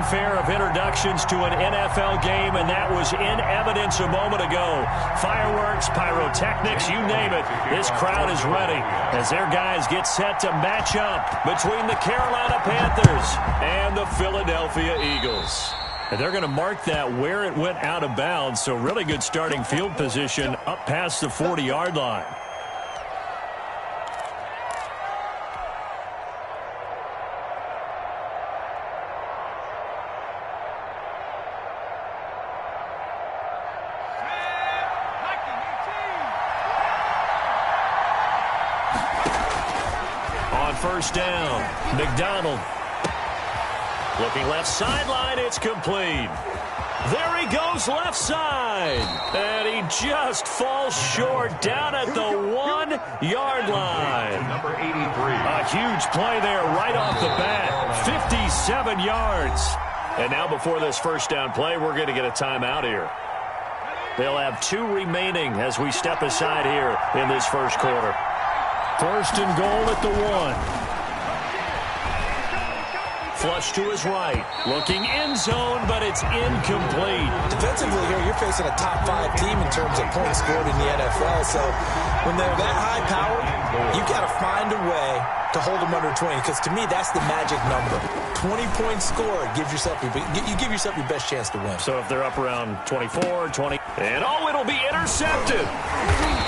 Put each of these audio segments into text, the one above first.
fanfare of introductions to an NFL game, and that was in evidence a moment ago. Fireworks, pyrotechnics, you name it. This crowd is ready as their guys get set to match up between the Carolina Panthers and the Philadelphia Eagles. And they're going to mark that where it went out of bounds, so really good starting field position up past the 40-yard line. First down, McDonald. Looking left sideline, it's complete. There he goes left side. And he just falls short down at the 1-yard line. Number 83. A huge play there right off the bat. 57 yards. And now before this first down play, we're going to get a timeout here. They'll have 2 remaining as we step aside here in this first quarter. First and goal at the 1. Flush to his right. Looking end zone, but it's incomplete. Defensively here, you're facing a top 5 team in terms of points scored in the NFL. So when they're that high power, you got to find a way to hold them under 20. Because to me, that's the magic number. 20 points scored gives yourself you give yourself your best chance to win. So if they're up around 24, 20, and it'll be intercepted.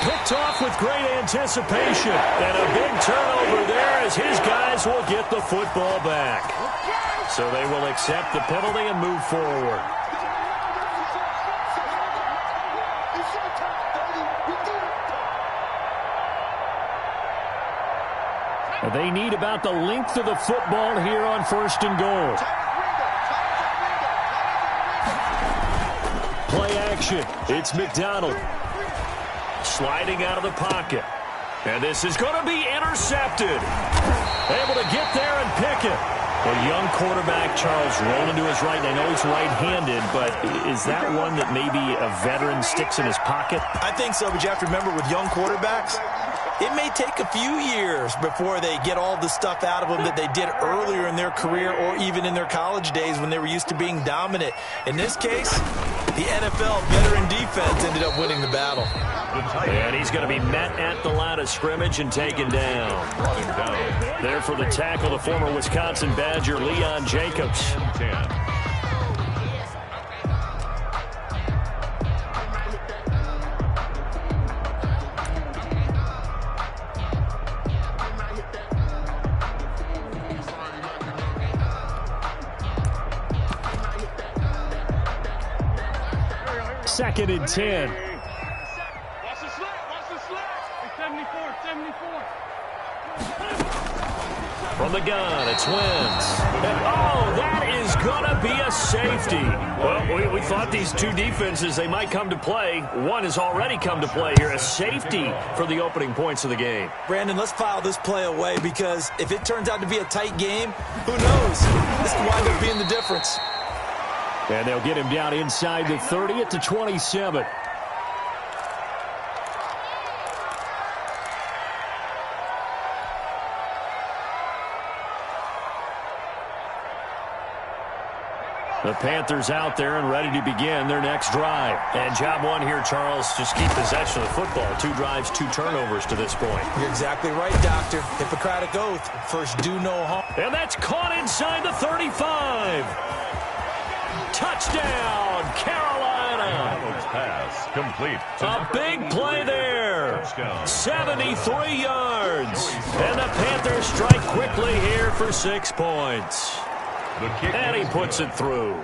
Picked off with great anticipation. And a big turnover there as his guys will get the football back. So they will accept the penalty and move forward. They need about the length of the football here on first and goal. Play action. It's McDonald. Sliding out of the pocket. And this is going to be intercepted. Able to get there and pick it. A young quarterback, Charles, rolling to his right. I know he's right-handed, but is that one that maybe a veteran sticks in his pocket? I think so, but you have to remember with young quarterbacks, it may take a few years before they get all the stuff out of them that they did earlier in their career or even in their college days when they were used to being dominant. In this case, the NFL veteran defense ended up winning the battle. And he's going to be met at the line of scrimmage and taken down. There for the tackle, the former Wisconsin Badger, Leon Jacobs. 10. Second and 10. Watch the slip. Watch the slip. It's 74. 74. From the gun, it's Wentz. And, that is going to be a safety. Well, we thought these two defenses, they might come to play. One has already come to play here. A safety for the opening points of the game. Brandon, let's file this play away because if it turns out to be a tight game, who knows? This could wind up being the difference. And they'll get him down inside the 30 at the 27. The Panthers out there and ready to begin their next drive. And job one here, Charles, just keep possession of the football. 2 drives, 2 turnovers to this point. You're exactly right, Doctor. Hippocratic oath. First, do no harm. And that's caught inside the 35. Touchdown, Carolina. Pass complete. A big play there. 73 yards. And the Panthers strike quickly here for 6 points. And he puts it through.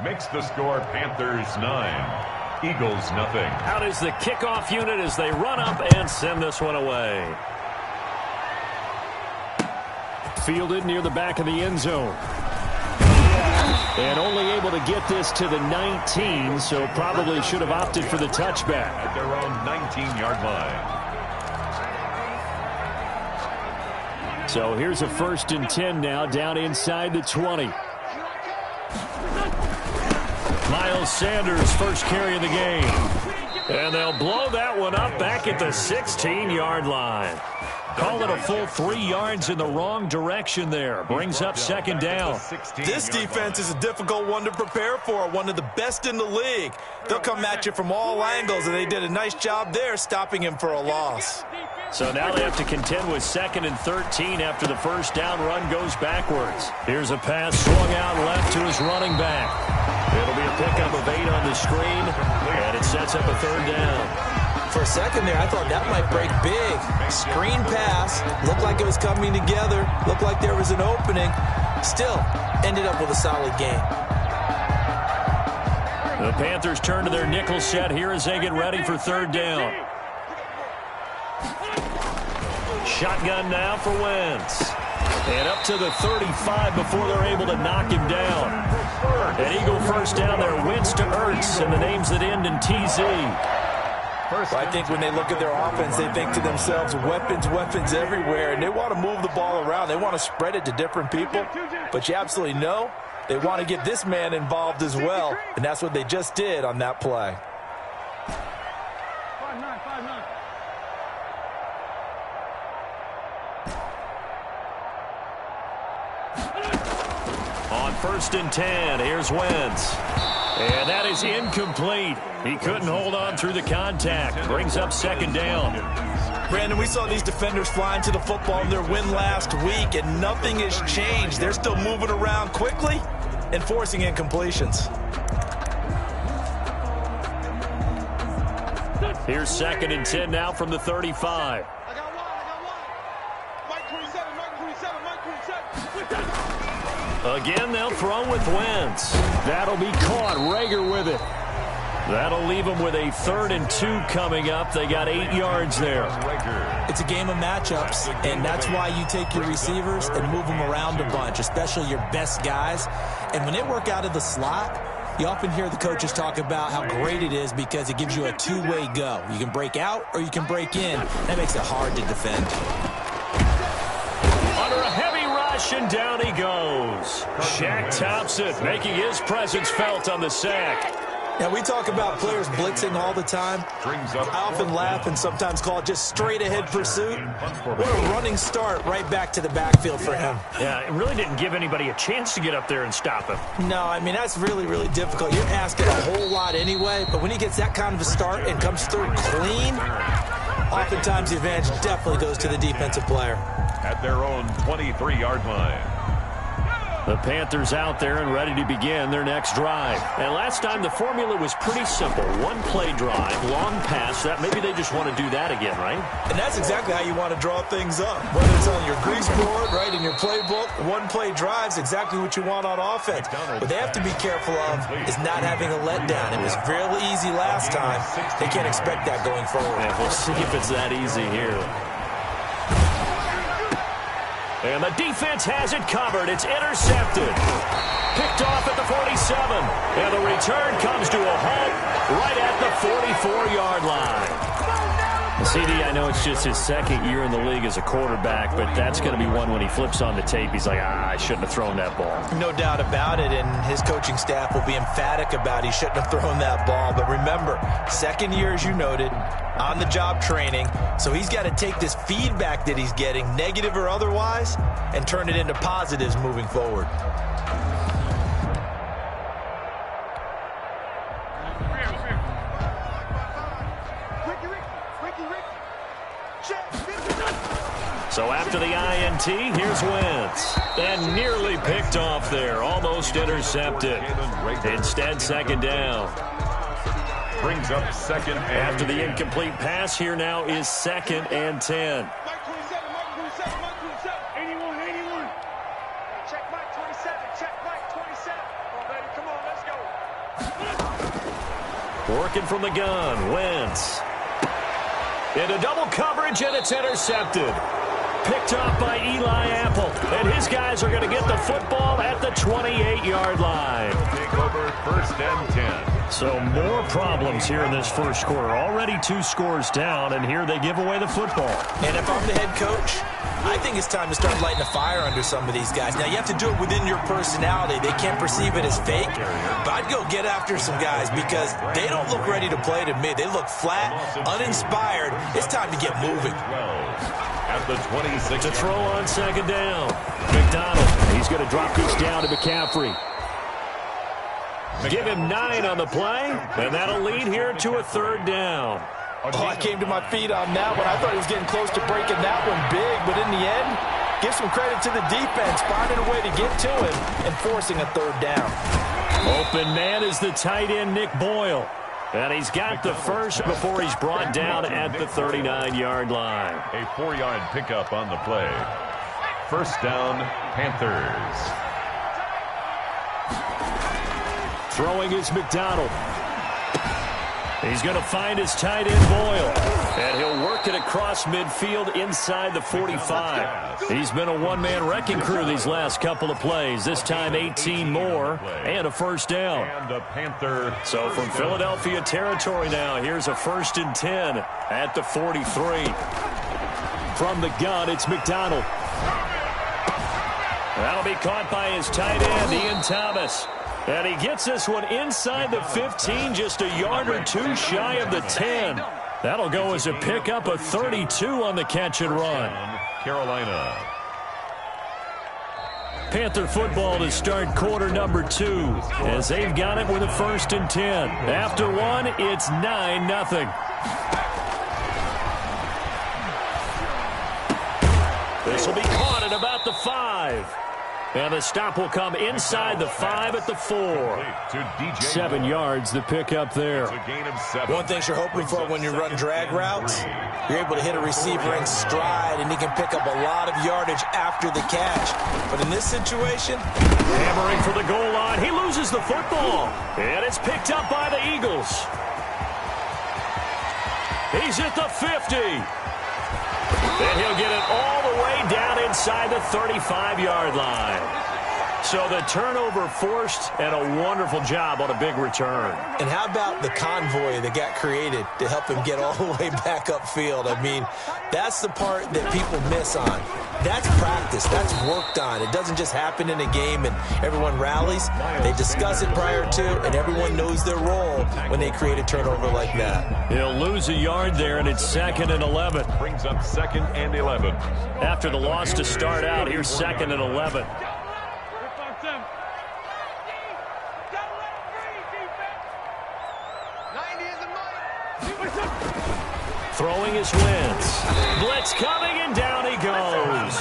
Makes the score Panthers 9, Eagles nothing. Out is the kickoff unit as they run up and send this one away. Fielded near the back of the end zone. And only able to get this to the 19, so probably should have opted for the touchback. At their own 19-yard line. So here's a first and 10 now, down inside the 20. Miles Sanders, first carry of the game. And they'll blow that one up back at the 16-yard line. Call it a full 3 yards in the wrong direction there. Brings up second down. This defense is a difficult one to prepare for, one of the best in the league. They'll come at you from all angles, and they did a nice job there stopping him for a loss. So now they have to contend with 2nd and 13 after the first down run goes backwards. Here's a pass swung out left to his running back. It'll be a pickup of 8 on the screen, and it sets up a 3rd down. For a second there, I thought that might break big. Screen pass. Looked like it was coming together. Looked like there was an opening. Still, ended up with a solid game. The Panthers turn to their nickel set here as they get ready for 3rd down. Shotgun now for Wentz. And up to the 35 before they're able to knock him down. An Eagle first down there. Wentz to Ertz, and the names that end in TZ. Well, I think when they look at their offense, they think to themselves, weapons, weapons everywhere, and they want to move the ball around. They want to spread it to different people, but you absolutely know they want to get this man involved as well, and that's what they just did on that play. 5-9. On 1st and 10, here's Wentz. And that is incomplete. He couldn't hold on through the contact. Brings up 2nd down. Brandon, we saw these defenders flying to the football in their win last week, and nothing has changed. They're still moving around quickly and forcing incompletions. Here's 2nd and 10 now from the 35. Again, they'll throw with Wentz. That'll be caught. Rager with it. That'll leave them with a 3rd and 2 coming up. They got 8 yards there. It's a game of matchups, and that's why you take your receivers and move them around a bunch, especially your best guys. And when they work out of the slot, you often hear the coaches talk about how great it is because it gives you a two-way go. You can break out or you can break in. That makes it hard to defend. Under a heavy rush, and down he goes. Shaq Thompson making his presence felt on the sack. Now, we talk about players blitzing all the time. I often laugh and sometimes call it just straight-ahead pursuit. What a running start right back to the backfield for him. Yeah, it really didn't give anybody a chance to get up there and stop him. No, I mean, that's really, really difficult. You're asking a whole lot anyway, but when he gets that kind of a start and comes through clean, oftentimes the advantage definitely goes to the defensive player. At their own 23-yard line. The Panthers out there and ready to begin their next drive. And last time the formula was pretty simple. One play drive, long pass. That maybe they just want to do that again, right? And that's exactly how you want to draw things up. Whether it's on your grease board, right, in your playbook, one play drive's exactly what you want on offense. What they have to be careful of is not having a letdown. It was real easy last time. They can't expect that going forward. And we'll see if it's that easy here. And the defense has it covered. It's intercepted. Picked off at the 47. And the return comes to a halt right at the 44-yard line. CD, I know it's just his 2nd year in the league as a quarterback, but that's going to be one when he flips on the tape. He's like, I shouldn't have thrown that ball. No doubt about it, and his coaching staff will be emphatic about he shouldn't have thrown that ball. But remember, 2nd year, as you noted, on-the-job training, so he's got to take this feedback that he's getting, negative or otherwise, and turn it into positives moving forward. So after the INT, here's Wentz. And nearly picked off there, almost intercepted. Instead, 2nd down. Brings up 2nd and After the incomplete pass, here now is 2nd and 10. Working from the gun, Wentz. Into double coverage, and it's intercepted. Picked off by Eli Apple. And his guys are going to get the football at the 28-yard line. take over 1st and 10. So more problems here in this first quarter. Already 2 scores down, and here they give away the football. And if I'm the head coach, I think it's time to start lighting a fire under some of these guys. Now, you have to do it within your personality. They can't perceive it as fake. But I'd go get after some guys because they don't look ready to play to me. They look flat, uninspired. It's time to get moving. at the 26. To throw on second down. McDonald. He's going to drop this down to McCaffrey. Give him 9 on the play, and that'll lead here to a third down. Oh, I came to my feet on that one. I thought he was getting close to breaking that one big, but in the end, give some credit to the defense, finding a way to get to him and forcing a third down. Open man is the tight end, Nick Boyle. And he's got the first before he's brought down at the 39-yard line. A 4-yard pickup on the play. First down, Panthers. Throwing is McDonald. He's going to find his tight end, Boyle. And he'll work it across midfield inside the 45. He's been a one-man wrecking crew these last couple of plays. This time 18 more and a first down. And a Panther. So from Philadelphia territory now, here's a 1st and 10 at the 43. From the gun, it's McDonald. That'll be caught by his tight end, Ian Thomas. And he gets this one inside the 15, just a yard or two shy of the 10. That'll go as a pickup of 32 on the catch and run. Carolina. Panther football to start quarter number 2 as they've got it with a 1st and 10. After one, it's 9-0. This will be caught at about the 5. And the stop will come inside the 5 at the 4. 7 yards, the pickup there. One thing you're hoping for when you run drag routes, you're able to hit a receiver in stride, and he can pick up a lot of yardage after the catch. But in this situation, hammering for the goal line. He loses the football. And it's picked up by the Eagles. He's at the 50. And he'll get it all the way down inside the 35-yard line. So the turnover forced and a wonderful job on a big return. And how about the convoy that got created to help him get all the way back upfield? I mean, that's the part that people miss on. That's practice. That's worked on. It doesn't just happen in a game and everyone rallies. They discuss it prior to, and everyone knows their role when they create a turnover like that. He'll lose a yard there, and it's 2nd and 11. Brings up 2nd and 11. After the loss to start out, here's 2nd and 11. Throwing his Wentz. Blitz coming, and down he goes.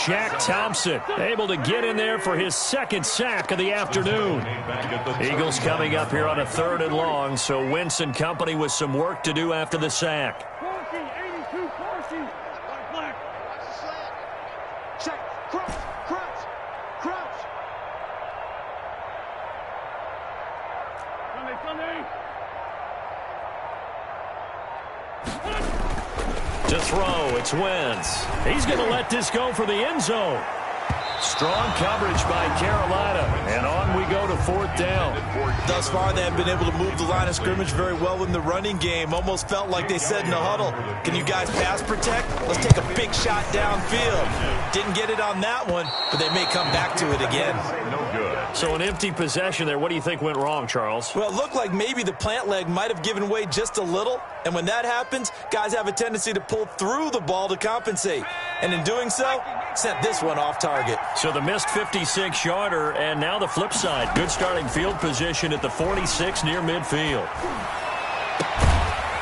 Shaq Thompson able to get in there for his 2nd sack of the afternoon. Eagles coming up here on a 3rd and long, so Wentz and company with some work to do after the sack. To throw, it's Wentz. He's going to let this go for the end zone. Strong coverage by Carolina, and on we go to 4th down. Thus far, they have been able to move the line of scrimmage very well in the running game. Almost felt like they said in the huddle, can you guys pass protect? Let's take a big shot downfield. Didn't get it on that one, but they may come back to it again. No good. So an empty possession there. What do you think went wrong, Charles? Well, it looked like maybe the plant leg might have given way just a little, and when that happens, guys have a tendency to pull through the ball to compensate. And in doing so, sent this one off target. So the missed 56-yarder, and now the flip side. Good starting field position at the 46 near midfield.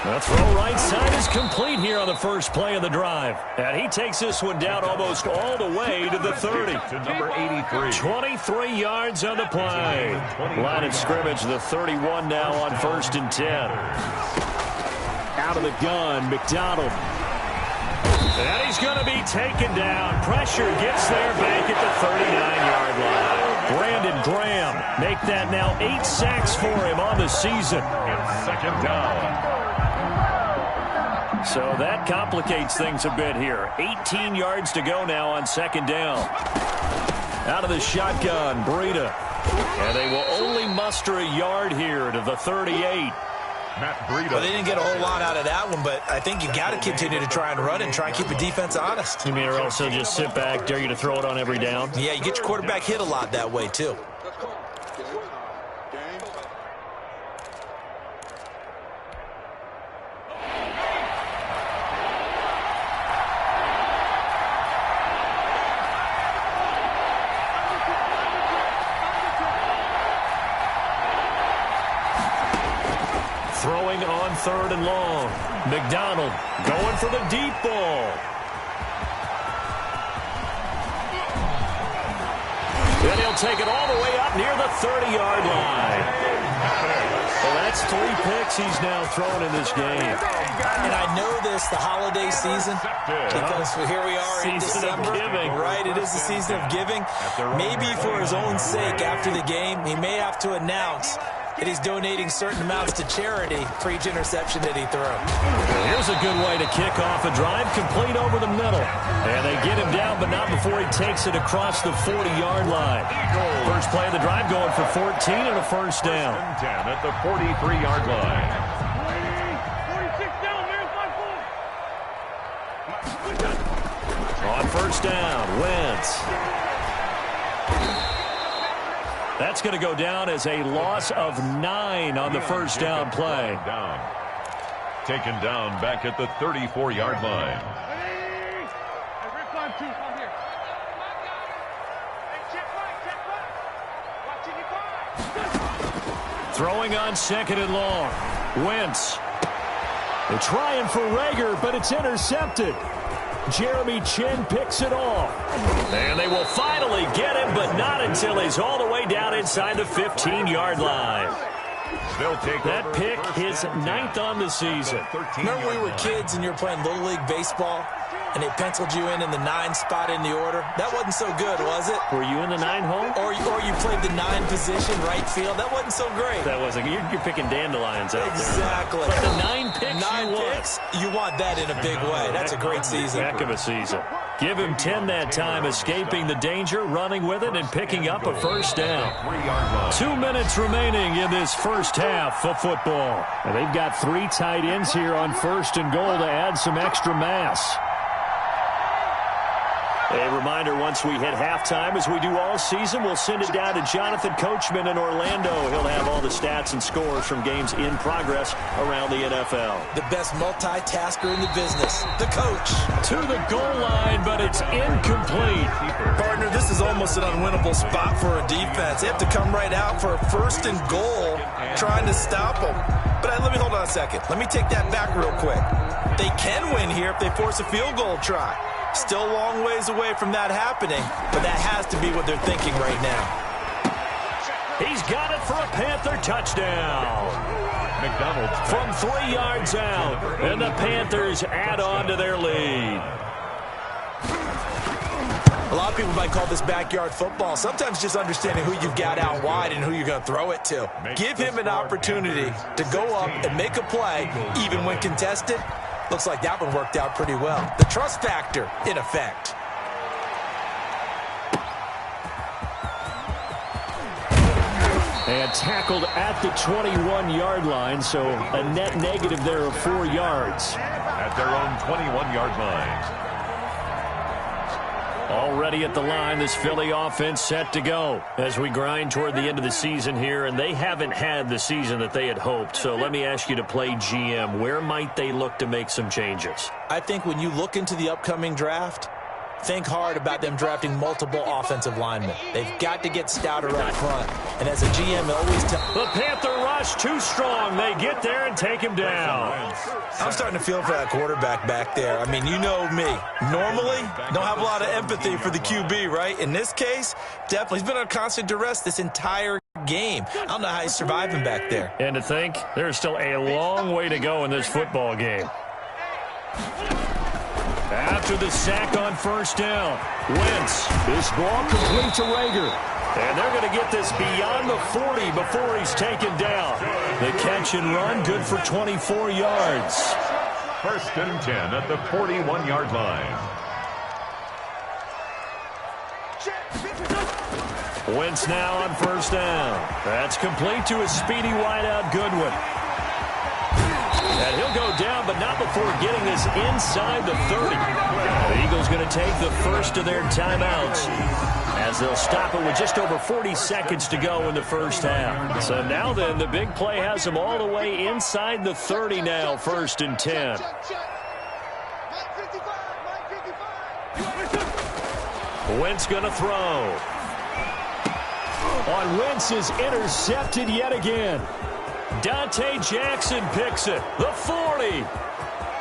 The throw right side is complete here on the first play of the drive. And he takes this one down almost all the way to the 30. To number 83. 23 yards on the play. Line of scrimmage, the 31 now on 1st and 10. Out of the gun, McDonald. And he's going to be taken down. Pressure gets there back at the 39-yard line. Brandon Graham make that now 8 sacks for him on the season. It's 2nd down. So that complicates things a bit here. 18 yards to go now on 2nd down. Out of the shotgun, Breida. And they will only muster a yard here to the 38. Matt Breida. Well, they didn't get a whole lot out of that one, but I think you got to continue to try and run and try and keep the defense honest. You mean or else they'll just sit back, dare you to throw it on every down? Yeah, you get your quarterback hit a lot that way, too. Throwing on 3rd and long. McDonald going for the deep ball. And he'll take it all the way up near the 30-yard line. Well, that's 3 picks he's now thrown in this game. And I know this, the holiday season, because here we are in December. Right, it is the season of giving. Maybe for his own sake after the game, he may have to announce that he's donating certain amounts to charity for each interception that he threw. Here's a good way to kick off a drive, complete over the middle. And they get him down, but not before he takes it across the 40-yard line. First play of the drive going for 14 and a first down. 10 at the 43-yard line. 46 down, man, 5 On first down, Wentz. That's going to go down as a loss of 9 on the first down play. Taken down back at the 34-yard line. Throwing on 2nd and long. Wentz. They're trying for Rager, but it's intercepted. Jeremy Chin picks it off. And they will finally get him, but not until he's all the way down inside the 15-yard line. That pick is 9th on the season. Remember when we were kids and you were playing Little League Baseball and they penciled you in the 9 spot in the order? That wasn't so good, was it? Were you in the 9 hole? Or you played the 9 position, right field. That wasn't so great. That wasn't. You're picking dandelions out exactly. there. But the 9 picks you want that in a big way. That's a great season. Heck of a season. Give him 10 that time, escaping the danger, running with it, and picking up a first down. 2 minutes remaining in this first half of football. And they've got 3 tight ends here on 1st and goal to add some extra mass. A reminder, once we hit halftime, as we do all season, we'll send it down to Jonathan Coachman in Orlando. He'll have all the stats and scores from games in progress around the NFL. The best multitasker in the business, the coach. To the goal line, but it's incomplete. Partner, this is almost an unwinnable spot for a defense. They have to come right out for a 1st and goal, trying to stop them. But let me hold on a second. Let me take that back real quick. They can win here if they force a field goal try. Still a long ways away from that happening, but that has to be what they're thinking right now. He's got it for a Panther touchdown. McDonald from 3 yards out, and the Panthers add on to their lead. A lot of people might call this backyard football. Sometimes just understanding who you've got out wide and who you're going to throw it to. Give him an opportunity to go up and make a play, even when contested. Looks like that one worked out pretty well. The trust factor in effect. And tackled at the 21-yard line, so a net negative there of 4 yards. At their own 21-yard line. Already at the line, this Philly offense set to go as we grind toward the end of the season here, and they haven't had the season that they had hoped. So let me ask you to play GM. Where might they look to make some changes? I think when you look into the upcoming draft, think hard about them drafting multiple offensive linemen. They've got to get stouter up front. And as a GM, always tell... The Panther rush too strong. They get there and take him down. I'm starting to feel for that quarterback back there. I mean, you know me. Normally, don't have a lot of empathy for the QB, right? In this case, definitely. He's been under constant duress this entire game. I don't know how he's surviving back there. And to think, there's still a long way to go in this football game. After the sack on first down, Wentz. This ball complete to Rager. And they're going to get this beyond the 40 before he's taken down. The catch and run, good for 24 yards. 1st and 10 at the 41-yard line. Wentz now on first down. That's complete to a speedy wideout Goodwin. And he'll go down, but not before getting this inside the 30. The Eagles going to take the first of their timeouts as they'll stop it with just over 40 seconds to go in the first half. So now then, the big play has them all the way inside the 30 now, 1st and 10. Wentz going to throw. On Wentz is intercepted yet again. Dante Jackson picks it. The 40,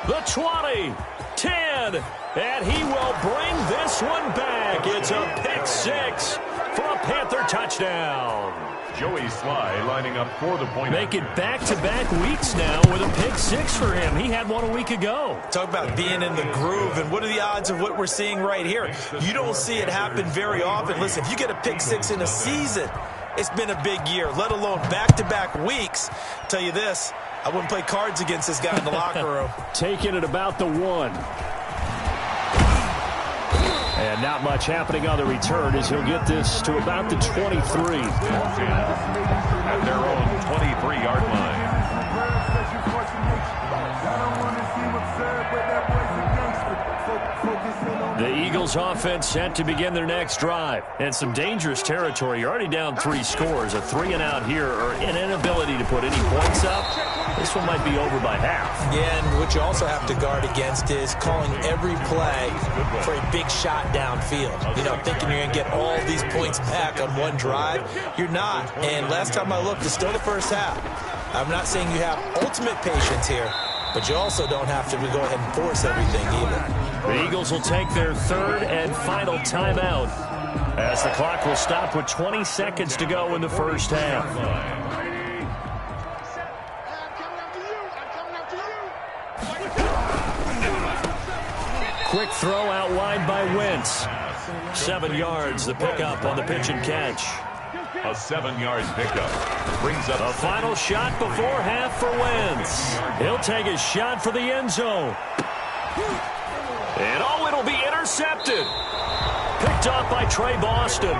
the 20, 10, and he will bring this one back. It's a pick six for a Panther touchdown. Joey Sly lining up for the point. Making back-to-back weeks now with a pick six for him. He had one a week ago. Talk about being in the groove, and what are the odds of what we're seeing right here? You don't see it happen very often. Listen, if you get a pick six in a season, it's been a big year, let alone back-to-back weeks. Tell you this, I wouldn't play cards against this guy in the locker room. Taking it about the 1. And not much happening on the return as he'll get this to about the 23. At their own 23-yard line. The Eagles offense set to begin their next drive. And some dangerous territory. You're already down 3 scores. A 3-and-out here or an inability to put any points up. This one might be over by half. Yeah, and what you also have to guard against is calling every play for a big shot downfield. You know, thinking you're going to get all these points back on one drive. You're not. And last time I looked, it's still the first half. I'm not saying you have ultimate patience here, but you also don't have to go ahead and force everything either. The Eagles will take their 3rd and final timeout as the clock will stop with 20 seconds to go in the first half. Quick throw out wide by Wentz. 7 yards, the pickup on the pitch and catch. A 7-yard pickup brings up a final shot before half for Wentz. He'll take a shot for the end zone. And oh, it'll be intercepted. Picked off by Trey Boston.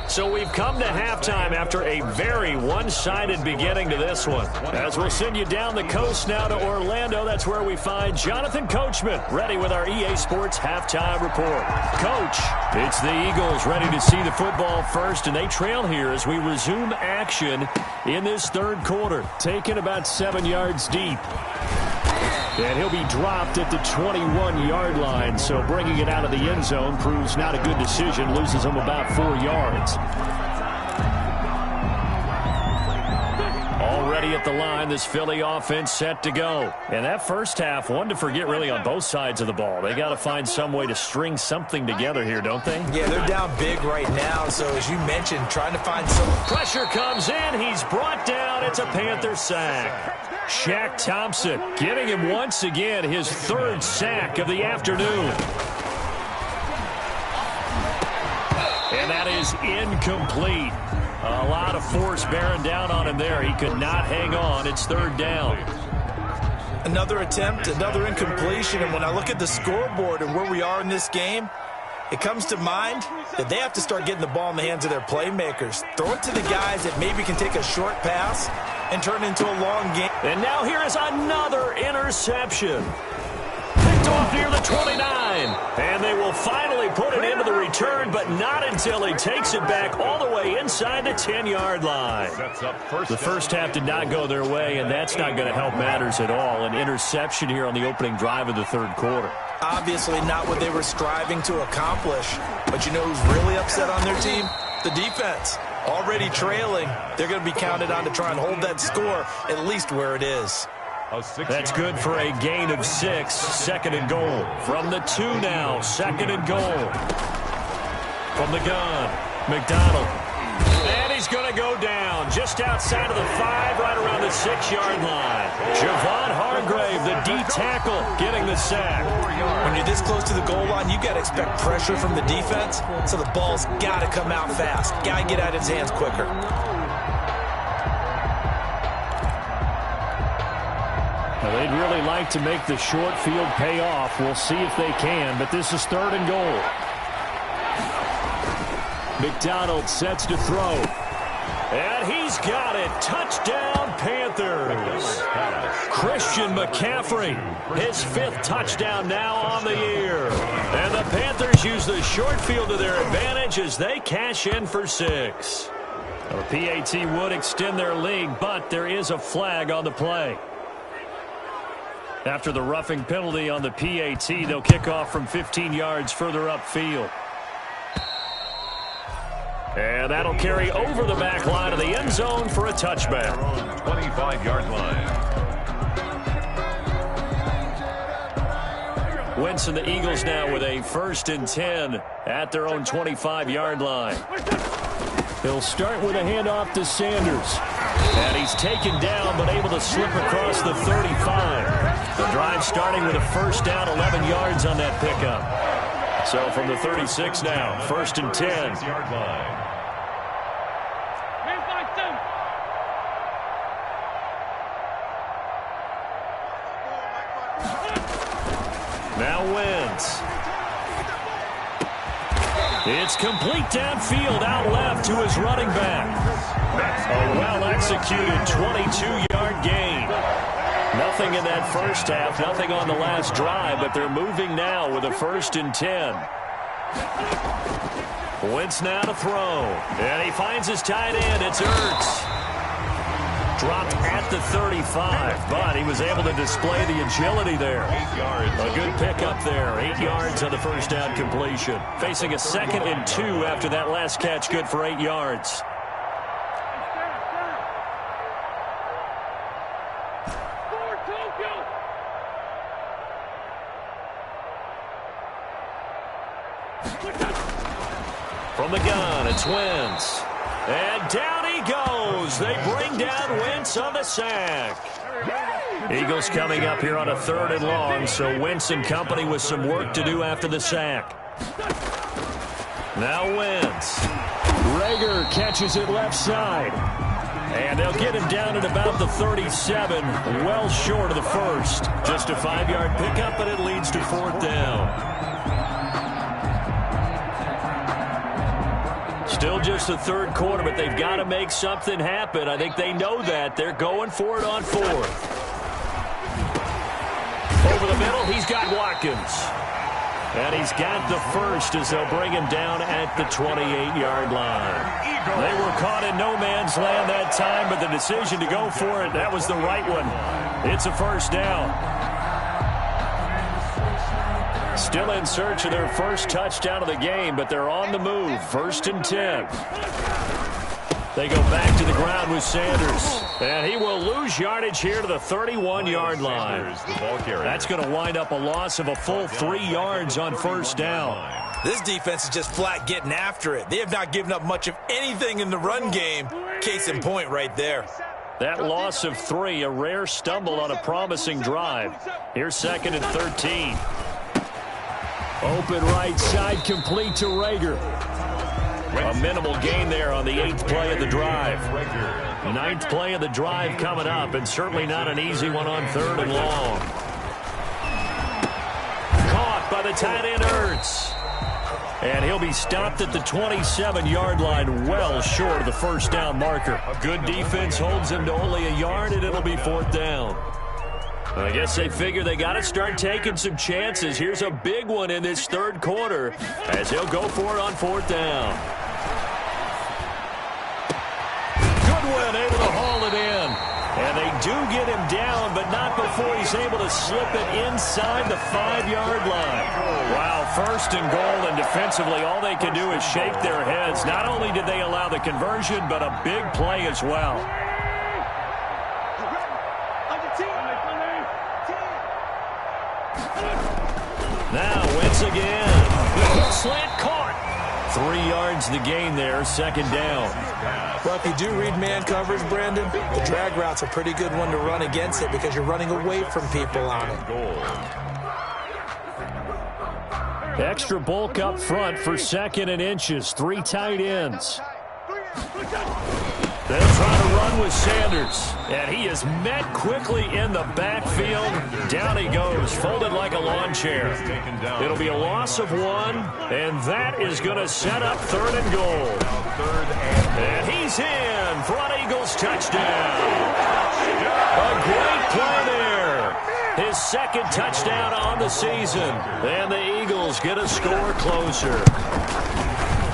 So we've come to halftime after a very one-sided beginning to this one. As we'll send you down the coast now to Orlando, that's where we find Jonathan Coachman, ready with our EA Sports Halftime Report. Coach, it's the Eagles ready to see the football first, and they trail here as we resume action in this 3rd quarter. Taken about 7 yards deep. And he'll be dropped at the 21-yard line, so bringing it out of the end zone proves not a good decision, loses him about 4 yards. Already at the line, this Philly offense set to go. And that first half, one to forget really on both sides of the ball. They got to find some way to string something together here, don't they? Yeah, they're down big right now, so as you mentioned, trying to find some... Pressure comes in, he's brought down, it's a Panther sack. Shaq Thompson getting him once again his 3rd sack of the afternoon. And that is incomplete. A lot of force bearing down on him there. He could not hang on. It's 3rd down. Another attempt, another incompletion. And when I look at the scoreboard and where we are in this game, it comes to mind that they have to start getting the ball in the hands of their playmakers. Throw it to the guys that maybe can take a short pass and turn it into a long game. And now here is another interception. Picked off near the 29. And they will finally put it into the return, but not until he takes it back all the way inside the 10-yard line. The first half did not go their way, and that's not going to help matters at all. An interception here on the opening drive of the 3rd quarter. Obviously not what they were striving to accomplish. But you know who's really upset on their team? The defense. Already trailing. They're going to be counted on to try and hold that score at least where it is. That's good for a gain of 6. 2nd and goal. From the 2 now. 2nd and goal. From the gun. McDonald. And he's going to go down just outside of the 5, right around the 6-yard line. Javon Hargrave, the D tackle, getting the sack. When you're this close to the goal line, you got to expect pressure from the defense, so the ball's got to come out fast. Got to get out of his hands quicker. Well, they'd really like to make the short field pay off. We'll see if they can, but this is 3rd and goal. McDonald sets to throw. And he's got it. Touchdown, Panthers. Christian McCaffrey, his 5th touchdown now on the year. And the Panthers use the short field to their advantage as they cash in for 6. The PAT would extend their lead, but there is a flag on the play. After the roughing penalty on the PAT, they'll kick off from 15 yards further upfield. And that'll carry over the back line of the end zone for a touchback. 25-yard line. Wentz and the Eagles now with a 1st and 10 at their own 25-yard line. He'll start with a handoff to Sanders. And he's taken down but able to slip across the 35. The drive starting with a 1st down, 11 yards on that pickup. So from the 36 now, 1st and 10. Yard line. Now Wentz. It's complete downfield, out left to his running back. A well-executed 22-yard gain. Nothing in that first half, nothing on the last drive, but they're moving now with a 1st and 10. Wentz now to throw. And he finds his tight end. It's Ertz. Dropped at the 35, but he was able to display the agility there. 8 yards. A good pickup there. 8 yards on the 1st down completion. Facing a 2nd and 2 after that last catch, good for 8 yards. From the gun, it's Wentz. And down he goes. They bring down Wentz on the sack. Eagles coming up here on a 3rd and long, so Wentz and company with some work to do after the sack. Now Wentz. Rager catches it left side. And they'll get him down at about the 37, well short of the 1st. Just a 5-yard pickup, but it leads to 4th down. Still just the 3rd quarter, but they've got to make something happen. I think they know that. They're going for it on 4th. Over the middle, he's got Watkins. And he's got the 1st as they'll bring him down at the 28-yard line. They were caught in no man's land that time, but the decision to go for it, that was the right one. It's a 1st down. Still in search of their 1st touchdown of the game, but they're on the move. 1st and 10. They go back to the ground with Sanders. And he will lose yardage here to the 31-yard line. That's going to wind up a loss of a full 3 yards on 1st down. This defense is just flat getting after it. They have not given up much of anything in the run game. Case in point right there. That loss of 3, a rare stumble on a promising drive. Here's 2nd and 13. Open right side, complete to Rager. A minimal gain there on the 8th play of the drive. 9th play of the drive coming up, and certainly not an easy one on 3rd and long. Caught by the tight end Ertz. And he'll be stopped at the 27-yard line, well short of the 1st down marker. A good defense holds him to only a yard, and it'll be 4th down. I guess they figure they got to start taking some chances. Here's a big one in this 3rd quarter as he'll go for it on 4th down. Goodwin able to haul it in. And they do get him down, but not before he's able to slip it inside the 5-yard line. Wow, 1st and goal, and defensively all they can do is shake their heads. Not only did they allow the conversion, but a big play as well. Now Wentz again. Slant caught. 3 yards the gain there, 2nd down. Well, if you do read man coverage, Brandon, the drag route's a pretty good one to run against it because you're running away from people on it. Extra bulk up front for 2nd and inches. 3 tight ends. They'll try to run with Sanders. And he is met quickly in the backfield. Down he goes, folded like a lawn chair. It'll be a loss of 1, and that is going to set up 3rd and goal. And he's in for an Eagles touchdown. A great play there. His 2nd touchdown on the season. And the Eagles get a score closer.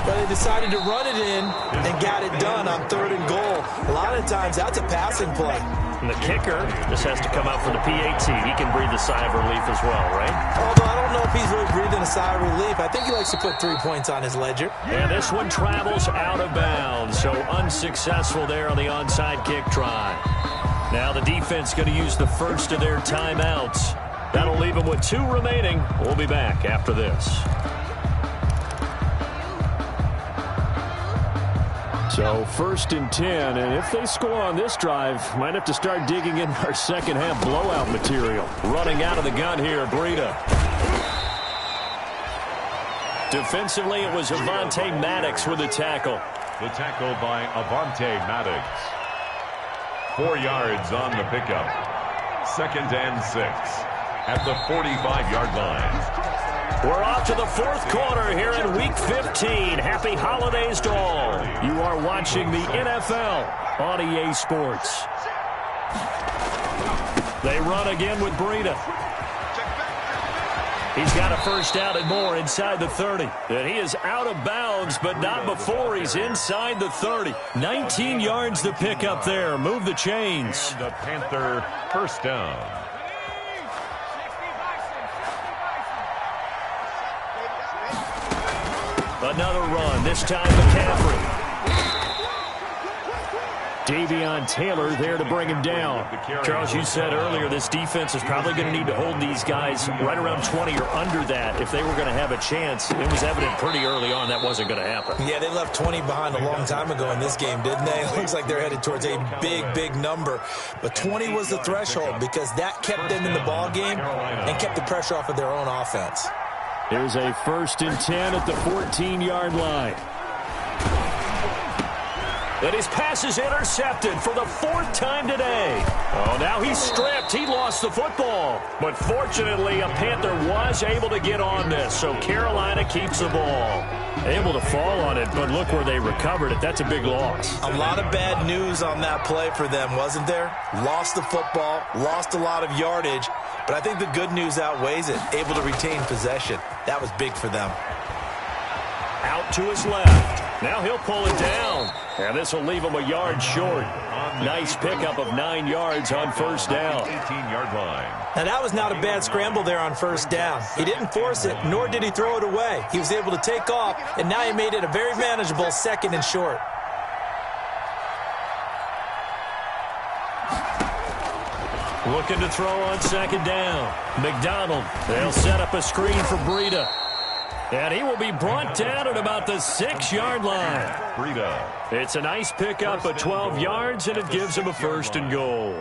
But they decided to run it in and got it done on 3rd and goal. A lot of times, that's a passing play. And the kicker just has to come out for the PAT. He can breathe a sigh of relief as well, right? Although I don't know if he's really breathing a sigh of relief. I think he likes to put 3 points on his ledger. And this one travels out of bounds, so unsuccessful there on the onside kick try. Now the defense going to use the first of their timeouts. That'll leave them with 2 remaining. We'll be back after this. So 1st and 10, and if they score on this drive, might have to start digging in our second half blowout material. Running out of the gun here, Breida. Defensively, it was Avonte Maddox with the tackle. The tackle by Avonte Maddox. 4 yards on the pickup. 2nd and 6 at the 45-yard line. We're off to the 4th quarter here in Week 15. Happy holidays to all. You are watching the NFL on EA Sports. They run again with Breida. He's got a first down and more inside the 30. And he is out of bounds, but not before he's inside the 30. 19 yards to pick up there. Move the chains. And the Panther first down. Another run, this time McCaffrey. Davion Taylor there to bring him down. Charles, you said earlier this defense is probably going to need to hold these guys right around 20 or under that if they were going to have a chance. It was evident pretty early on that wasn't going to happen. Yeah, they left 20 behind a long time ago in this game, didn't they? It looks like they're headed towards a big number. But 20 was the threshold because that kept them in the ball game and kept the pressure off of their own offense. Here's a 1st and 10 at the 14-yard line. And his pass is intercepted for the 4th time today. Oh, now he's stripped. He lost the football. But fortunately, a Panther was able to get on this, so Carolina keeps the ball. Able to fall on it, but look where they recovered it. That's a big loss. A lot of bad news on that play for them, wasn't there? Lost the football, lost a lot of yardage, but I think the good news outweighs it. Able to retain possession. That was big for them. Out to his left. Now he'll pull it down. And this will leave him a yard short. Nice pickup of 9 yards on first down. 18-yard line. Now that was not a bad scramble there on first down. He didn't force it, nor did he throw it away. He was able to take off, and now he made it a very manageable 2nd and short. Looking to throw on 2nd down. McDonald. They'll set up a screen for Breida. And he will be brought down at about the 6-yard line. Breida. It's a nice pickup of 12 yards, and it gives him a 1st and goal.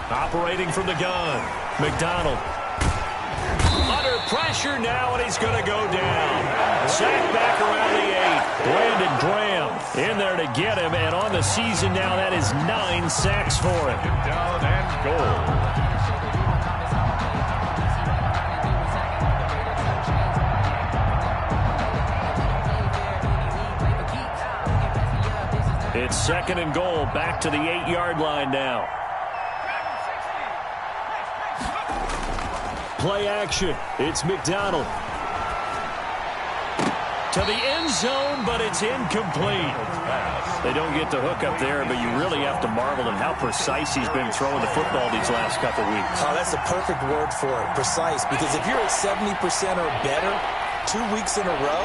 Operating from the gun. McDonald. Under pressure now, and he's going to go down. Sacked back around the 8. Brandon Graham in there to get him, and on the season now, that is 9 sacks for him. Down and goal. It's 2nd and goal, back to the 8-yard line now. Play action. It's McDonald. To the end zone, but it's incomplete. They don't get the hook up there, but you really have to marvel at how precise he's been throwing the football these last couple weeks. Oh, that's the perfect word for it, precise, because if you're at 70% or better 2 weeks in a row,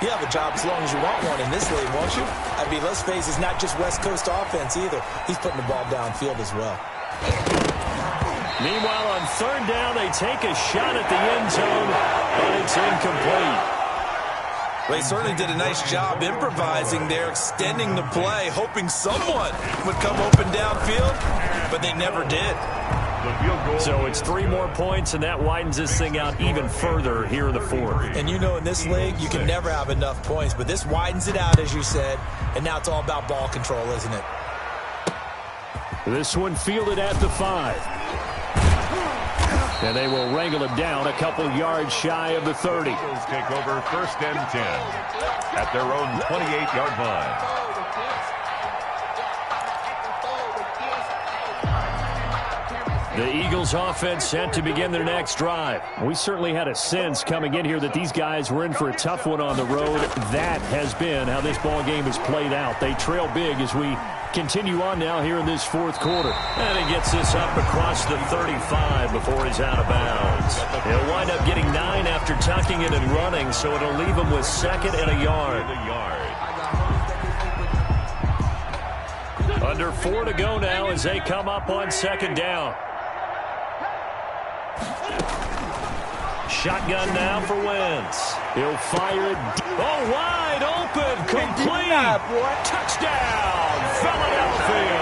you have a job as long as you want one in this league, won't you? I mean, let's face it, it's not just West Coast offense either. He's putting the ball downfield as well. Meanwhile, on 3rd down, they take a shot at the end zone, but it's incomplete. Well, he certainly did a nice job improvising there, extending the play, hoping someone would come open downfield, but they never did. So it's 3 more points, and that widens this thing out even further here in the 4th. And you know in this league, you can never have enough points, but this widens it out, as you said, and now it's all about ball control, isn't it? This one fielded at the 5. And they will wrangle him down a couple yards shy of the 30. Take over 1st and 10 at their own 28-yard line. The Eagles offense set to begin their next drive. We certainly had a sense coming in here that these guys were in for a tough one on the road. That has been how this ball game has played out. They trail big as we continue on now here in this fourth quarter. And he gets this up across the 35 before he's out of bounds. He'll wind up getting 9 after tucking it and running, so it'll leave him with 2nd and a yard. Under 4 to go now as they come up on 2nd down. Shotgun now for Wentz. He'll fire it. Oh, wide open. Complete. Touchdown, Philadelphia.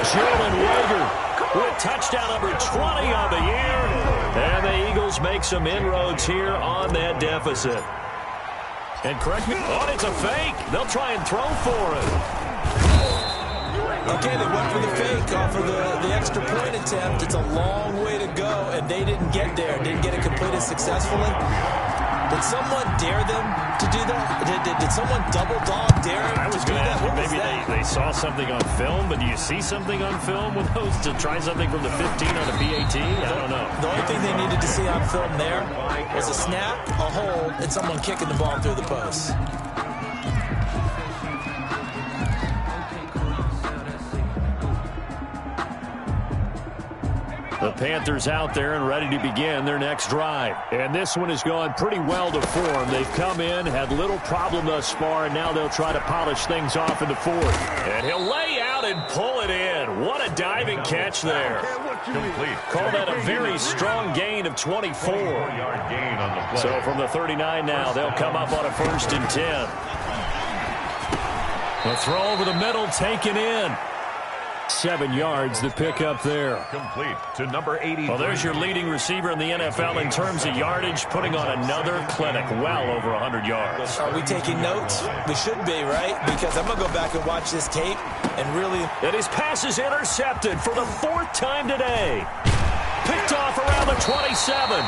Jalen Reagor with touchdown number 20 on the year. And the Eagles make some inroads here on that deficit. And correct me. Oh, it's a fake. They'll try and throw for it. Okay, they went for the fake off of the extra point attempt. It's a long way to go, and they didn't get there. Didn't get it completed successfully. Did someone dare them to do that? Did someone double dog dare them? I was going to ask you, maybe they saw something on film, but do you see something on film with those to try something from the 15 on a PAT? I don't know. The only thing they needed to see on film there was a snap, a hold, and someone kicking the ball through the post. The Panthers out there and ready to begin their next drive. And this one has gone pretty well to form. They've come in, had little problem thus far, and now they'll try to polish things off in the 4th. And he'll lay out and pull it in. What a diving catch there. Complete. Call that a very strong gain of 24. 4-yard gain on the play. So from the 39 now, they'll come up on a 1st and 10. The throw over the middle, taken in. 7 yards, the pickup there. Complete to number 80. Well, there's your leading receiver in the NFL in terms of yardage, putting on another clinic, well over 100 yards. Are we taking notes? We should be, right? Because I'm going to go back and watch this tape and really... And his pass is intercepted for the 4th time today. Picked off around the 27.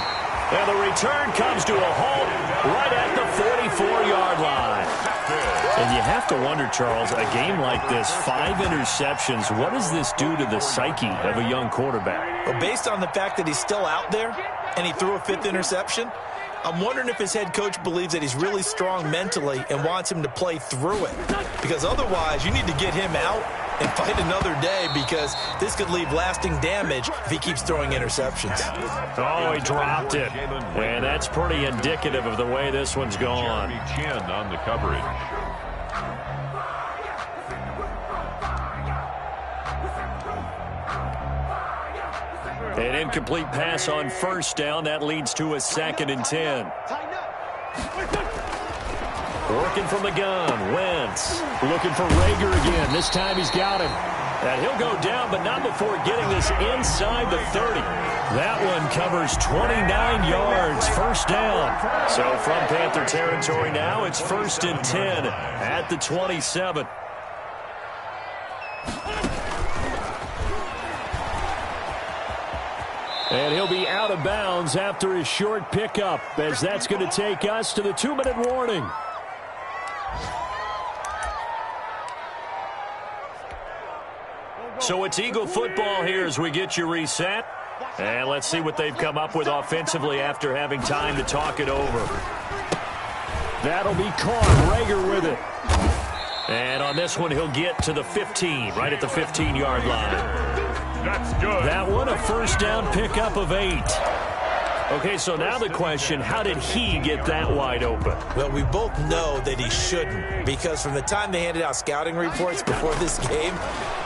And the return comes to a halt right at the 44-yard line. And you have to wonder, Charles, a game like this, 5 interceptions, what does this do to the psyche of a young quarterback? Well, based on the fact that he's still out there and he threw a 5th interception, I'm wondering if his head coach believes that he's really strong mentally and wants him to play through it. Because otherwise, you need to get him out and fight another day, because this could leave lasting damage if he keeps throwing interceptions. Oh, he dropped it. And that's pretty indicative of the way this one's gone. Jeremy Chin on the coverage. An incomplete pass on 1st down. That leads to a 2nd and 10. Working from the gun, Wentz. Looking for Reagor again. This time he's got him. And he'll go down, but not before getting this inside the 30. That one covers 29 yards, 1st down. So from Panther territory now, it's 1st and 10 at the 27. And he'll be out of bounds after his short pickup, as that's going to take us to the 2-minute warning. So it's Eagle football here as we get you reset. And let's see what they've come up with offensively after having time to talk it over. That'll be caught. Reagor with it. And on this one, he'll get to the 15, right at the 15-yard line. That's good. That one, a 1st down pickup of 8. Okay, so now the question, how did he get that wide open? Well, we both know that he shouldn't, because from the time they handed out scouting reports before this game,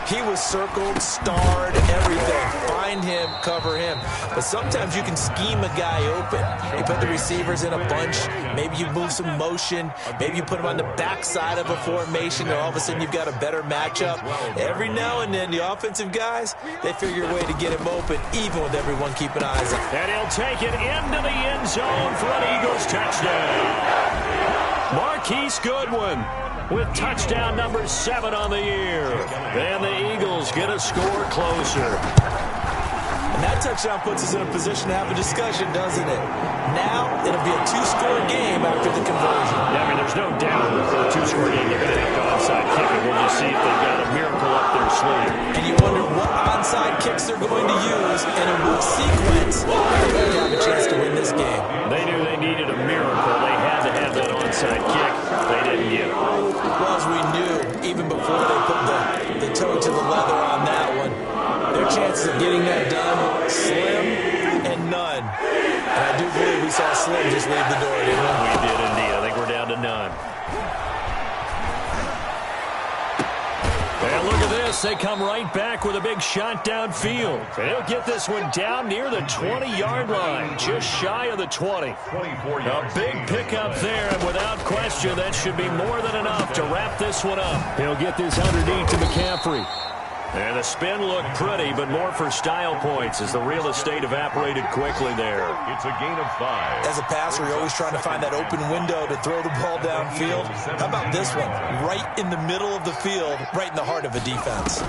he was circled, starred, everything. Find him, cover him. But sometimes you can scheme a guy open. You put the receivers in a bunch. Maybe you move some motion. Maybe you put him on the backside of a formation, and all of a sudden you've got a better matchup. Every now and then, the offensive guys, they figure a way to get him open, even with everyone keeping eyes on him. And he'll take it into the end zone for an Eagles touchdown. Marquise Goodwin with touchdown number 7 on the year. And the Eagles get a score closer. And that touchdown puts us in a position to have a discussion, doesn't it? Now it'll be a 2-score game after the conversion. Yeah, I mean, there's no doubt for a 2-score game they're going to have to onside kick it. We'll just see if they've got a miracle up their sleeve. And you wonder what onside kicks they're going to use and in what sequence they really have a chance to win this game. They knew they needed a miracle. They had to have that onside kick. They didn't get it. Well, as we knew, even before they put the toe to the leather on that one, their chances of getting that done, slim and none. And I do believe we saw Slim just leave the door, didn't we? We did indeed. I think we're down to none. And look at this. They come right back with a big shot downfield. And he'll get this one down near the 20-yard line, just shy of the 20. A big pickup there, and without question, that should be more than enough to wrap this one up. He'll get this underneath to McCaffrey. And the spin looked pretty, but more for style points as the real estate evaporated quickly there. It's a gain of 5. As a passer, you're always trying to find that open window to throw the ball downfield. How about this one? Right in the middle of the field, right in the heart of a defense.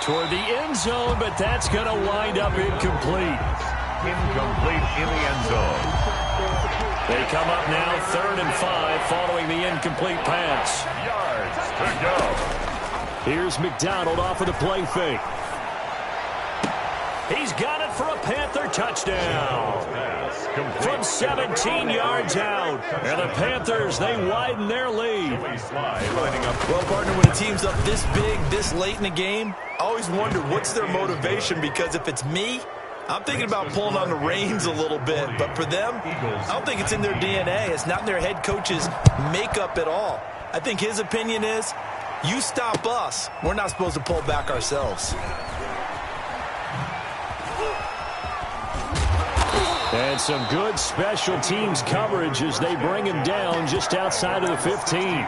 Toward the end zone, but that's going to wind up incomplete. Incomplete in the end zone. They come up now 3rd and 5 following the incomplete pass. Yards to go. Here's McDonald off of the play fake. He's got it for a Panther touchdown. From 17 yards out. And the Panthers, they widen their lead. Well, partner, when a team's up this big, this late in the game, I always wonder what's their motivation, because if it's me, I'm thinking about pulling on the reins a little bit. But for them, I don't think it's in their DNA. It's not in their head coach's makeup at all. I think his opinion is, you stop us, we're not supposed to pull back ourselves. And some good special teams coverage as they bring him down just outside of the 15.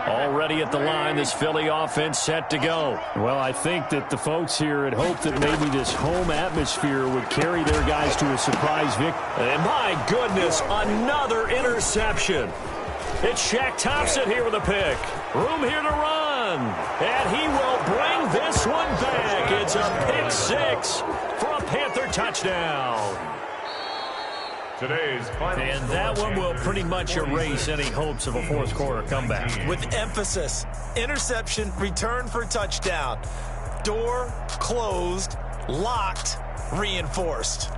Already at the line, this Philly offense set to go. Well, I think that the folks here had hoped that maybe this home atmosphere would carry their guys to a surprise victory. And my goodness, another interception. It's Shaq Thompson here with a pick. Room here to run. And he will bring this one back. It's a pick 6 for a Panther touchdown. Today's final. And that one will pretty much erase any hopes of a fourth quarter comeback. With emphasis, interception, return for touchdown. Door closed, locked, reinforced.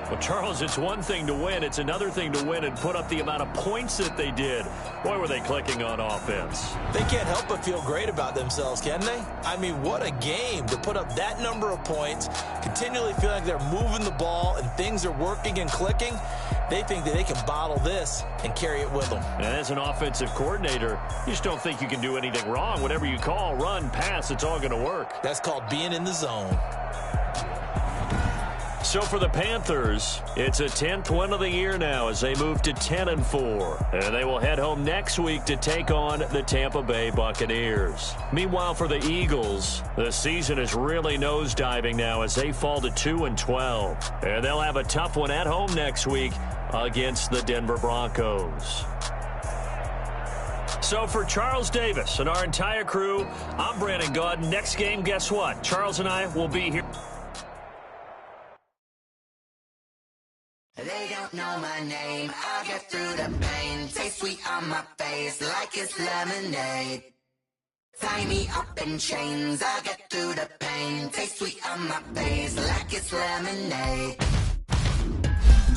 Well, Charles, it's one thing to win. It's another thing to win and put up the amount of points that they did. Boy, were they clicking on offense. They can't help but feel great about themselves, can they? I mean, what a game to put up that number of points, continually feel like they're moving the ball and things are working and clicking. They think that they can bottle this and carry it with them. And as an offensive coordinator, you just don't think you can do anything wrong. Whatever you call, run, pass, it's all going to work. That's called being in the zone. So for the Panthers, it's a 10th win of the year now as they move to 10-4. And they will head home next week to take on the Tampa Bay Buccaneers. Meanwhile, for the Eagles, the season is really nosediving now as they fall to 2-12. And they'll have a tough one at home next week against the Denver Broncos. So for Charles Davis and our entire crew, I'm Brandon Gaud. Next game, guess what? Charles and I will be here. They don't know my name, I'll get through the pain. Taste sweet on my face like it's lemonade. Tie me up in chains, I'll get through the pain. Taste sweet on my face like it's lemonade.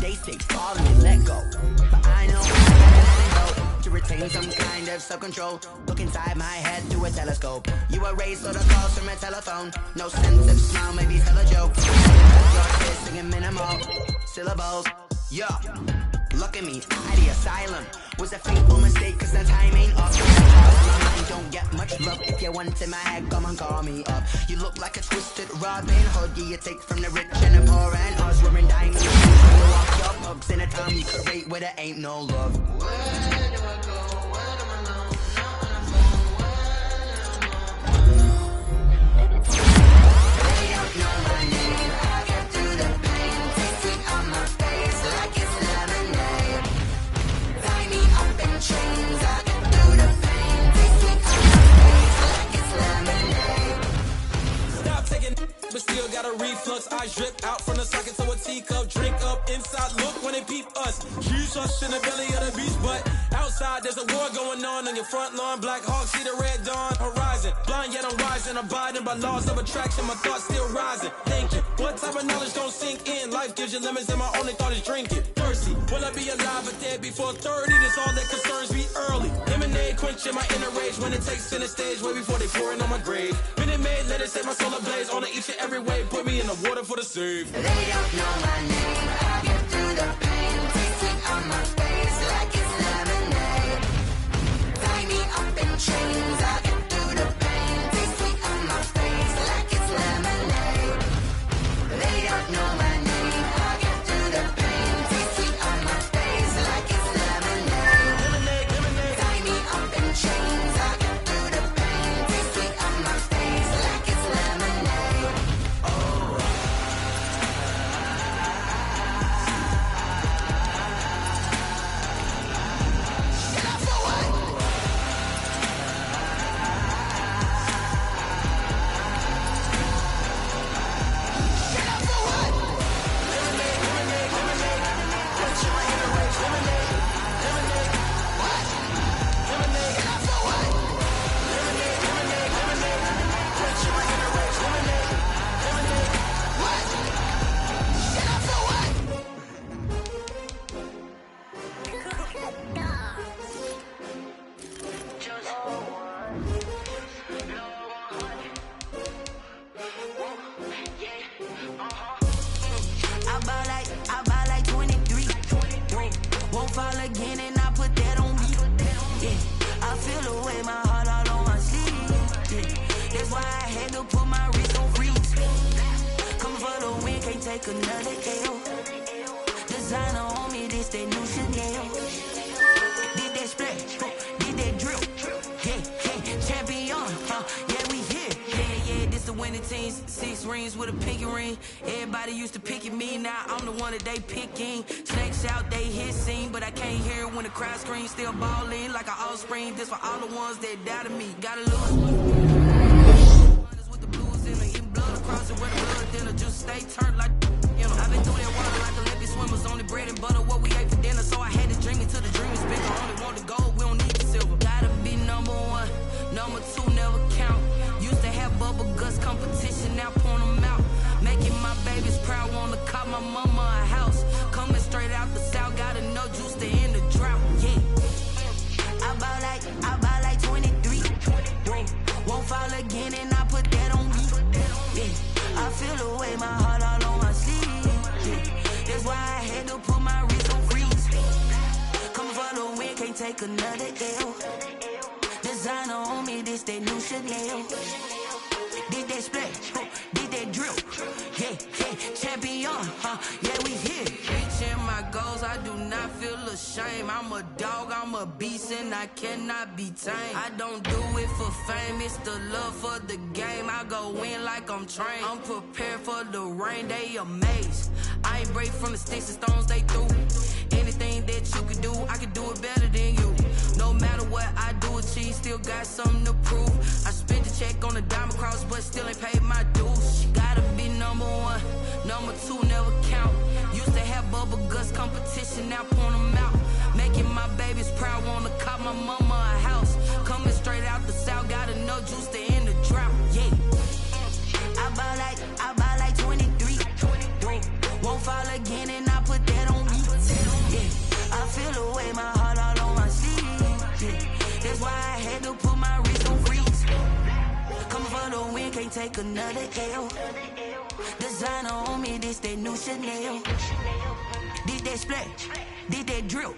They say fall and let go, but I know I'm better to retain some kind of self-control. Look inside my head through a telescope. You erase all the calls from a telephone. No sense of smile, maybe tell a joke. Your kids singing minimal syllables. Yeah, look at me, at the asylum. Was a fateful mistake, cause the time ain't up. My mind don't get much love. If you want in my head, come and call me up. You look like a twisted Robin Hood. Yeah, you take from the rich and the poor and us. Wearing diamonds. You walk your pugs in a time you could rate where there ain't no love. Where do I go? Where do I know? They don't know my name. I get through the pain. Taste sweet on my face like it's lemonade. Tie me up in chains. I get through the pain. Taste sweet on my face like it's lemonade. Stop taking, but still got a reflux. I drip out from the socket to a teacup. Drink up inside. peep us. Huge us in the belly of the beast, but outside there's a war going on your front lawn. Black Hawks see the red dawn horizon. Blind yet I'm rising, abiding by laws of attraction. My thoughts still rising. Thinking, what type of knowledge don't sink in? Life gives you lemons and my only thought is drinking. Thirsty, will I be alive or dead before 30? That's all that concerns me early. Lemonade quenching my inner rage when it takes center stage way before they pour it on my grave. Minute Maid, let it set my soul ablaze. On each and every way, put me in the water for the save. They don't know my name. I get through the pain. Taste sweet on my face like it's lemonade. Tie me up in chains. I get through the pain. Taste sweet on my face like it's lemonade. They don't know my name. I get through the pain. Taste sweet on my face like it's lemonade. Tie me up in chains. I get through the pain. Taste sweet on my face like it's lemonade. I buy like 23. Won't fall again and I put that on me. Yeah, I feel the way my heart all on my sleeve. Yeah, that's why I had to put my wrist on freeze. Come for the win, can't take another L. Designer on me, this that new Chanel. Did that splash, did that drill. Yeah, champion, yeah, we here. Yeah, this the winning team. 6 rings with a pinky ring. Everybody used to pick at me, now I'm the one that they picking. Snakes out, they hissing, but I can't hear it when the crowd screams. Still balling like an offspring. This for all the ones that doubted me. Gotta lose. With the blues in it, eating blood across it with the blood dinner. Just stay turned like, you know. I've been through that water like Olympic swimmers. Only bread and butter, what we ate for dinner. So I had to drink it till the dream is bigger. Only want the gold, we don't need the silver. Gotta be number 1, number 2 never count. Used to have bubble guts competition, now point them out. Making my babies proud, wanna call my mama a house. Coming straight out the south, gotta know juice to end the drought. Yeah, I buy like 23. Won't fall again and I put that on me. Yeah, I feel the way my heart all on my sleeve. Yeah, that's why I had to put my wrist on freeze. Coming for the win, can't take another L. Designer on me, this that new Chanel. Did that splash, did that drill. Yeah, champion, yeah, we here. Reaching my goals, I do not feel ashamed. I'm a dog, I'm a beast, and I cannot be tamed. I don't do it for fame, it's the love for the game. I go in like I'm trained. I'm prepared for the rain, they amazed. I ain't break from the sticks and stones they threw. Anything that you can do, I can do it better than you. No matter what I do, achieve, still got something to prove. I spent the check on the diamond cross, but still ain't paid my dues. Gotta be number 1, number 2 never count. Used to have bubble guts competition, now point them out. Making my babies proud, wanna call my mama a house. Coming straight out the south, gotta know juice to end the drought. Yeah, I buy like 23. Won't fall again and I put that on me. Yeah, I feel the way my heart all on my sleeve. Yeah, that's why I had to put my wrist on freeze. Coming for the win, can't take another L. Designer on me, this that new Chanel. Did that splash, did that drill.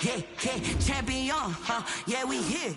Yeah, champion, yeah, we here.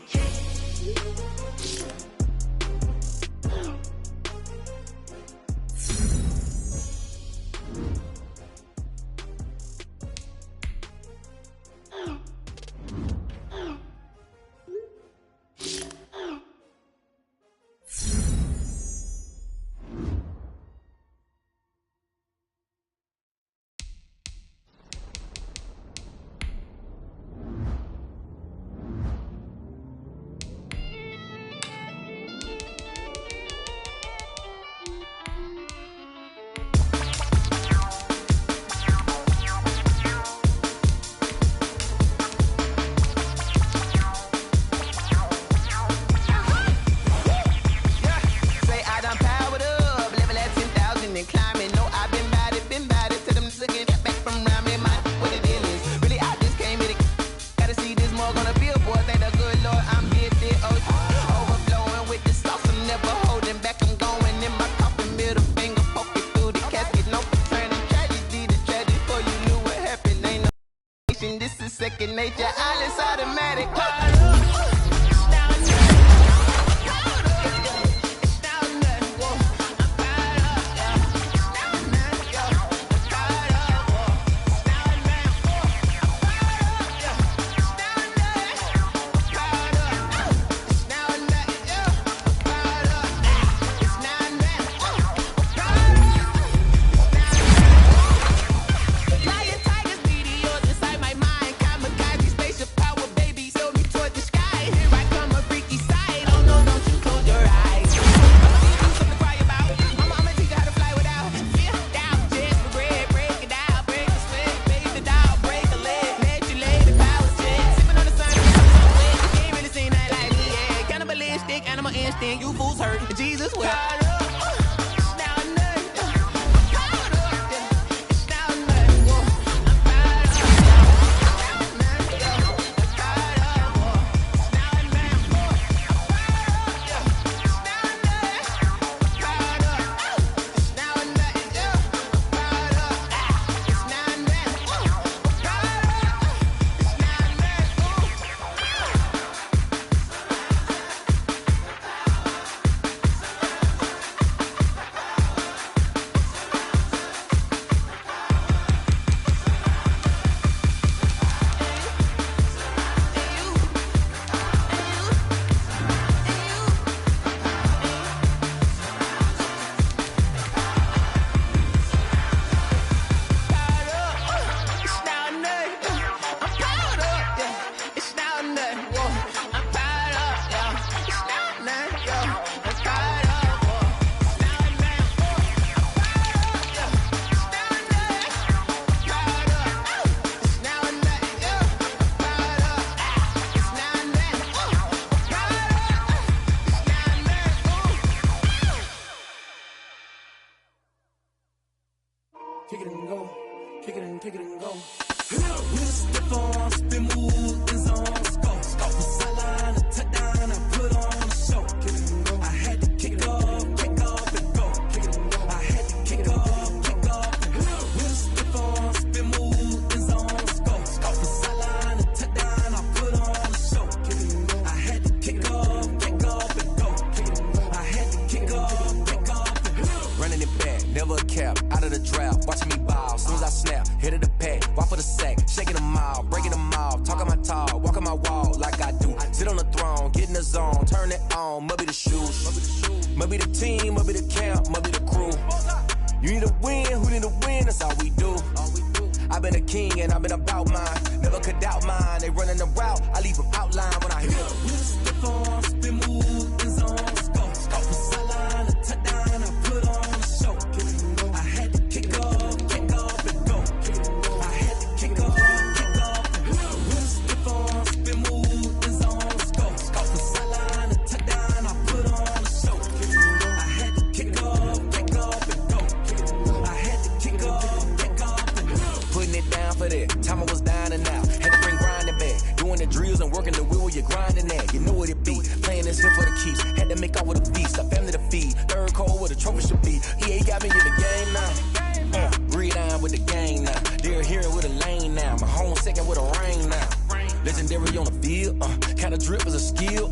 second nature. All is automatic. You fools hurt. Jesus will. Kick it and go. Kick it and kick it and go. With a stiff arm, spin move, in zone, go. From sideline to touchdown, I put on a show. I had to kick off and go. I had to kick off and go. With a stiff arm, spin move, in zone, go. From sideline to touchdown, I put on a show. I had to kick off and go. I had to kick off and go. Running it back, never a cap, out of the draft, watching me ball, soon as I snap, hit of the pack, walk for the sack, shaking them all, breaking them all, talking my talk, walking my wall like I do, sit on the throne, get in the zone, turn it on, must be the shoes, must be the team, must be the camp, must be the crew, you need a win, who need a win, that's all we do, I've been a king and I've been about mine, never could doubt mine, they running the route, I leave them outline when I hit them. With a stiff arm, spin move, in zone, go. From sideline to touchdown, I put on a show. I had to kick off and go. I had to kick off and go. With a stiff arm, spin move, in zone, go. From sideline to touchdown, I put on a show. I had to kick off and go. I had to kick off and go. Putting it down for that, time I was down and out, had to bring grinding back, doing the drills and working the wheel where you're grinding at, you know what it be, playing this here for the keeps, had to make out with a feast, a family to feed, third cold where the trophy should be, EA got me in the game now, read on with the game now, they're hearing with a lane now, my home second with a rain now, legendary on the field, kind of drip is a skill,